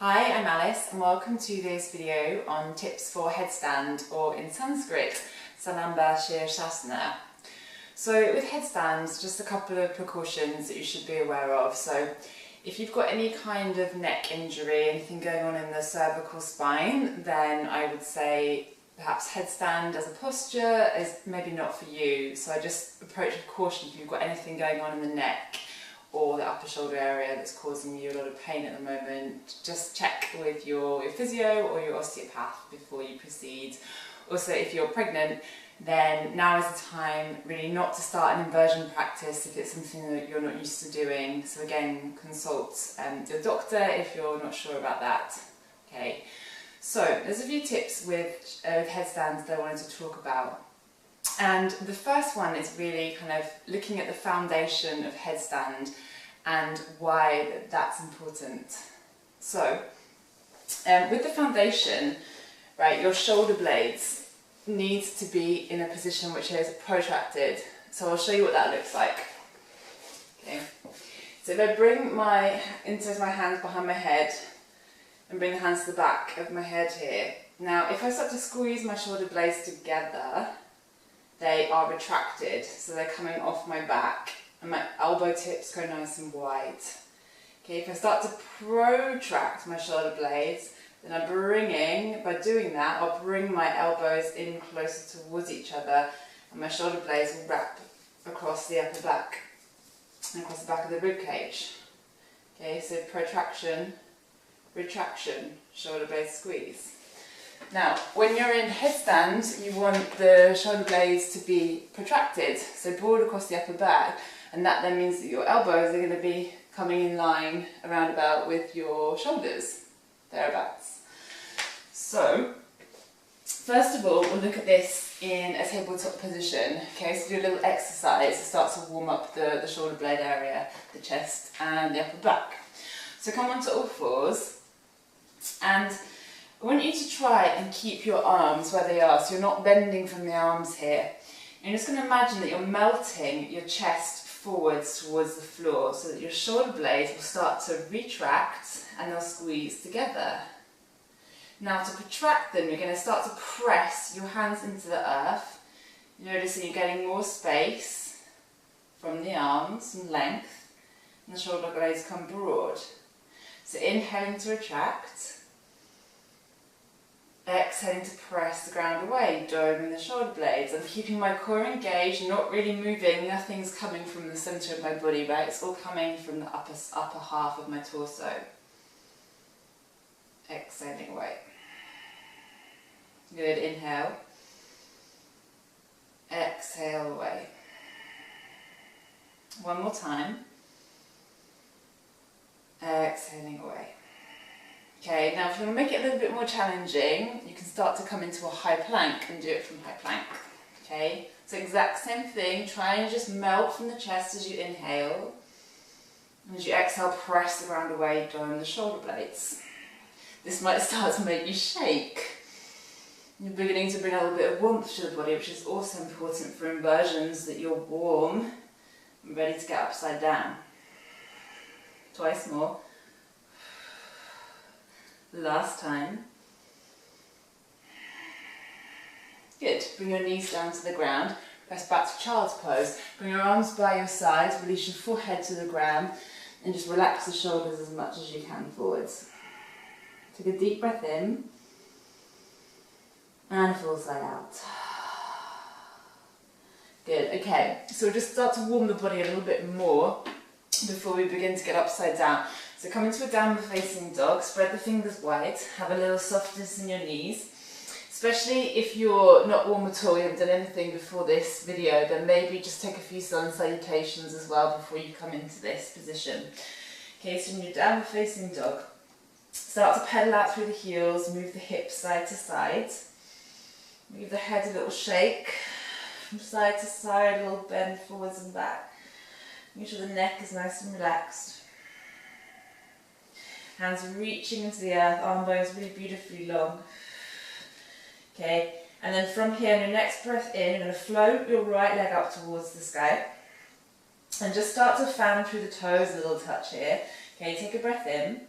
Hi, I'm Alice and welcome to this video on tips for headstand, or in Sanskrit, Salamba Sirsasana. So with headstands, just a couple of precautions that you should be aware of. So if you've got any kind of neck injury, anything going on in the cervical spine, then I would say perhaps headstand as a posture is maybe not for you. So I just approach with caution if you've got anything going on in the neck or the upper shoulder area that's causing you a lot of pain at the moment. Just check with your physio or your osteopath before you proceed. Also, if you're pregnant, then now is the time really not to start an inversion practice if it's something that you're not used to doing. So again, consult your doctor if you're not sure about that. Okay, so there's a few tips with headstands that I wanted to talk about. And the first one is really kind of looking at the foundation of headstand and why that's important. So with the foundation, right, your shoulder blades need to be in a position which is protracted. So I'll show you what that looks like. Okay. So if I bring my hands behind my head and bring the hands to the back of my head here. Now if I start to squeeze my shoulder blades together, they are retracted, so they're coming off my back and my elbow tips go nice and wide. Okay, if I start to protract my shoulder blades, then by doing that, I'll bring my elbows in closer towards each other and my shoulder blades will wrap across the upper back and across the back of the rib cage. Okay, so protraction, retraction, shoulder blade squeeze. Now, when you're in headstand, you want the shoulder blades to be protracted, so broad across the upper back, and that then means that your elbows are going to be coming in line around about with your shoulders, thereabouts. So, first of all, we'll look at this in a tabletop position. Okay, so do a little exercise to start to warm up the shoulder blade area, the chest and the upper back. So come onto all fours, and I want you to try and keep your arms where they are, so you're not bending from the arms here. You're just going to imagine that you're melting your chest forwards towards the floor so that your shoulder blades will start to retract and they'll squeeze together. Now to protract them, you're going to start to press your hands into the earth. Notice that you're getting more space from the arms and length, and the shoulder blades come broad. So inhaling to retract. Exhaling to press the ground away, doming the shoulder blades. I'm keeping my core engaged, not really moving, nothing's coming from the centre of my body, right? It's all coming from the upper half of my torso. Exhaling away. Good, inhale. Exhale away. One more time. Exhaling away. Okay, now if you want to make it a little bit more challenging, you can start to come into a high plank and do it from high plank. Okay, so exact same thing, try and just melt from the chest as you inhale. And as you exhale, press the ground away, dome the shoulder blades. This might start to make you shake. You're beginning to bring a little bit of warmth to the body, which is also important for inversions, that you're warm and ready to get upside down. Twice more. Last time. Good. Bring your knees down to the ground. Press back to child's pose. Bring your arms by your sides. Release your forehead to the ground. And just relax the shoulders as much as you can forwards. Take a deep breath in. And full side out. Good. Okay. So we'll just start to warm the body a little bit more before we begin to get upside down. So come into a downward facing dog, spread the fingers wide, have a little softness in your knees. Especially if you're not warm at all, you haven't done anything before this video, then maybe just take a few sun salutations as well before you come into this position. Okay, so in your downward facing dog, start to pedal out through the heels, move the hips side to side. Give the head a little shake from side to side, a little bend forwards and back. Make sure the neck is nice and relaxed. Hands reaching into the earth, arm bones really beautifully long. Okay, and then from here, on your next breath in, you're going to float your right leg up towards the sky. And just start to fan through the toes, a little touch here. Okay, take a breath in.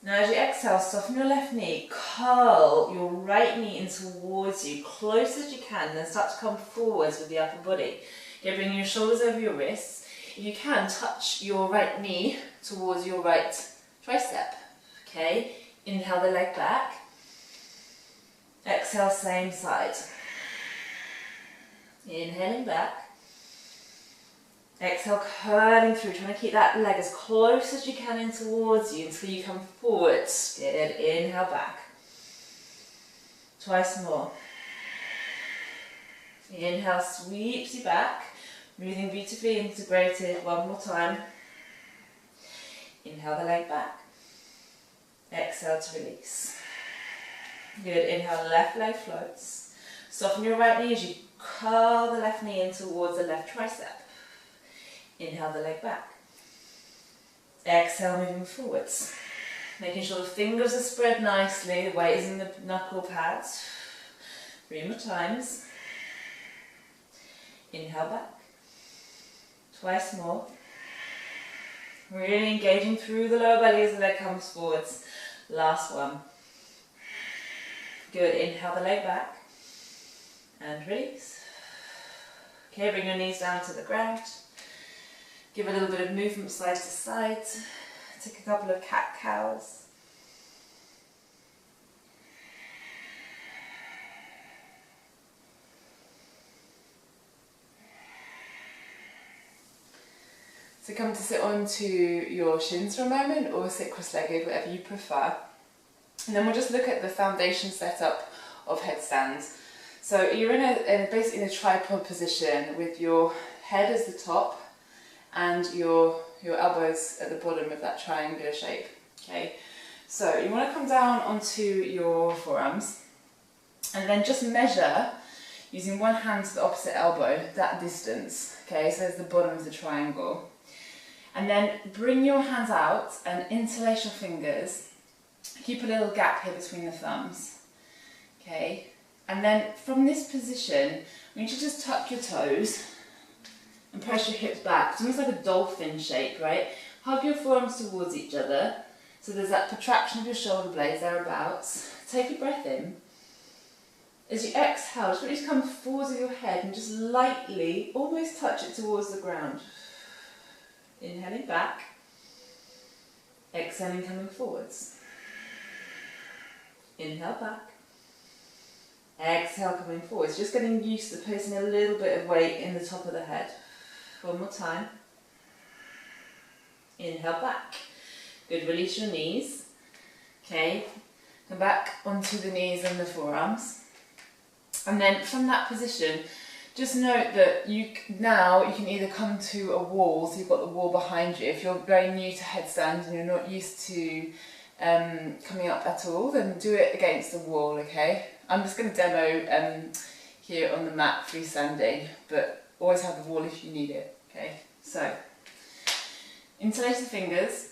Now as you exhale, soften your left knee, curl your right knee in towards you, close as you can, then start to come forwards with the upper body. Okay, bring your shoulders over your wrists. If you can, touch your right knee towards your right tricep. Okay, inhale the leg back. Exhale, same side. Inhaling back. Exhale, curling through, trying to keep that leg as close as you can in towards you until you come forwards. Good, inhale back. Twice more. Inhale sweeps you back, breathing beautifully integrated. One more time. Inhale the leg back. Exhale to release. Good, inhale, left leg floats. Soften your right knee as you curl the left knee in towards the left tricep. Inhale the leg back. Exhale, moving forwards. Making sure the fingers are spread nicely, the weight is in the knuckle pads. 3 more times. Inhale back. Twice more. Really engaging through the lower belly as the leg comes forwards. Last one. Good, inhale the leg back. And release. Okay, bring your knees down to the ground. Give a little bit of movement side to side. Take a couple of cat-cows. So come to sit onto your shins for a moment, or sit cross-legged, whatever you prefer. And then we'll just look at the foundation setup of headstands. So you're basically in a tripod position with your head as the top and your elbows at the bottom of that triangular shape. Okay, so you want to come down onto your forearms and then just measure using one hand to the opposite elbow that distance. Okay, so there's the bottom of the triangle. And then bring your hands out and interlace your fingers. Keep a little gap here between the thumbs. Okay, and then from this position, I want you to just tuck your toes and press your hips back. It's almost like a dolphin shape, right? Hug your forearms towards each other. So there's that protraction of your shoulder blades thereabouts. Take a breath in. As you exhale, just want you to come forwards with your head and just lightly, almost touch it towards the ground. Inhaling back. Exhaling, coming forwards. Inhale back. Exhale, coming forwards. Just getting used to placing a little bit of weight in the top of the head. One more time. Inhale back. Good, release your knees. Okay, come back onto the knees and the forearms. And then from that position, just note that you can either come to a wall, so you've got the wall behind you. If you're very new to headstand and you're not used to coming up at all, then do it against the wall, okay? I'm just going to demo here on the mat freestanding, but always have the wall if you need it, okay? So, interlace the fingers,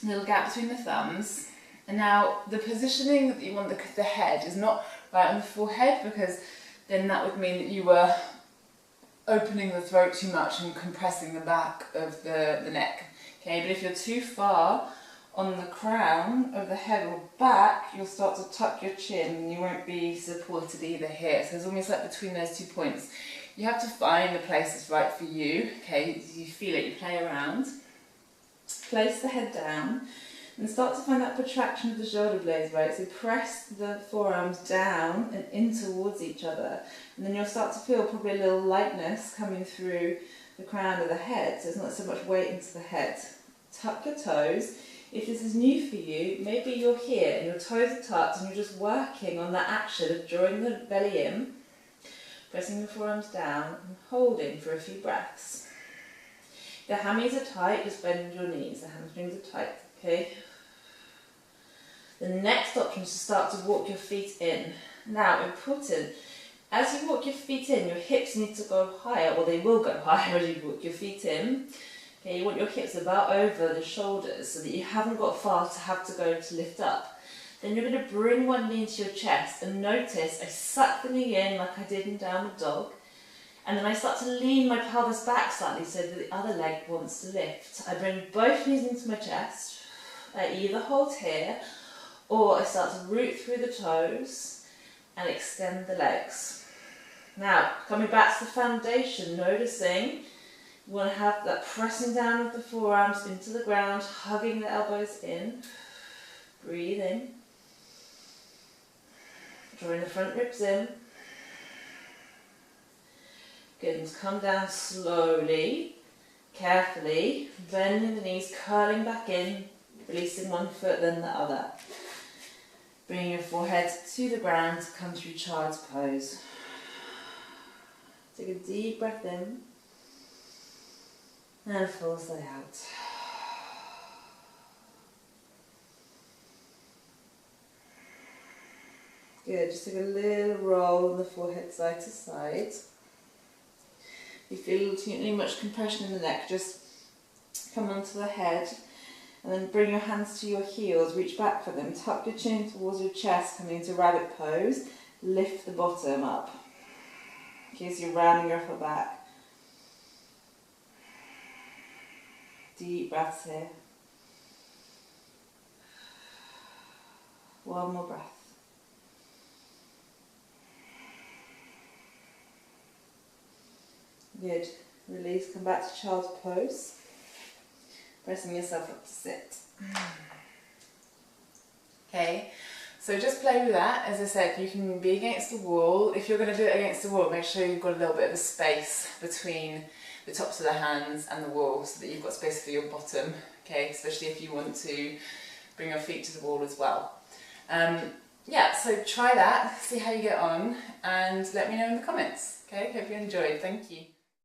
little gap between the thumbs, and now the positioning that you want the head is not right on the forehead, because then that would mean that you were opening the throat too much and compressing the back of the neck, okay? But if you're too far on the crown of the head or back, you'll start to tuck your chin and you won't be supported either here. So it's almost like between those 2 points. You have to find the place that's right for you, okay? You feel it, you play around. Place the head down and start to find that protraction of the shoulder blades, right? So press the forearms down and in towards each other. And then you'll start to feel probably a little lightness coming through the crown of the head, so there's not so much weight into the head. Tuck your toes. If this is new for you, maybe you're here and your toes are tucked and you're just working on that action of drawing the belly in, pressing the forearms down and holding for a few breaths. The hammies are tight, just bend your knees. The hamstrings are tight, okay? The next option is to start to walk your feet in. Now, important, as you walk your feet in, your hips need to go higher, or they will go higher as you walk your feet in. Okay, you want your hips about over the shoulders so that you haven't got far to have to go to lift up. Then you're going to bring one knee into your chest and notice I suck the knee in like I did in Downward Dog, and then I start to lean my pelvis back slightly so that the other leg wants to lift. I bring both knees into my chest I either hold here or I start to root through the toes and extend the legs. Now, coming back to the foundation, noticing you want to have that pressing down of the forearms into the ground, hugging the elbows in. Breathe in. Drawing the front ribs in. Good, and come down slowly, carefully, bending the knees, curling back in, releasing one foot then the other. Bring your forehead to the ground, come through child's pose. Take a deep breath in and force that out. Good, just take a little roll on the forehead side to side. If you feel too much compression in the neck, just come onto the head and then bring your hands to your heels, reach back for them, tuck your chin towards your chest, coming into rabbit pose, lift the bottom up. Okay, so you're rounding your upper back. Deep breaths here. One more breath. Good. Release, come back to child's pose. Pressing yourself up to sit. Okay, so just play with that. As I said, you can be against the wall. If you're going to do it against the wall, make sure you've got a little bit of a space between the tops of the hands and the wall so that you've got space for your bottom, okay, especially if you want to bring your feet to the wall as well. Yeah, so try that, see how you get on, and let me know in the comments, okay? Hope you enjoyed. Thank you.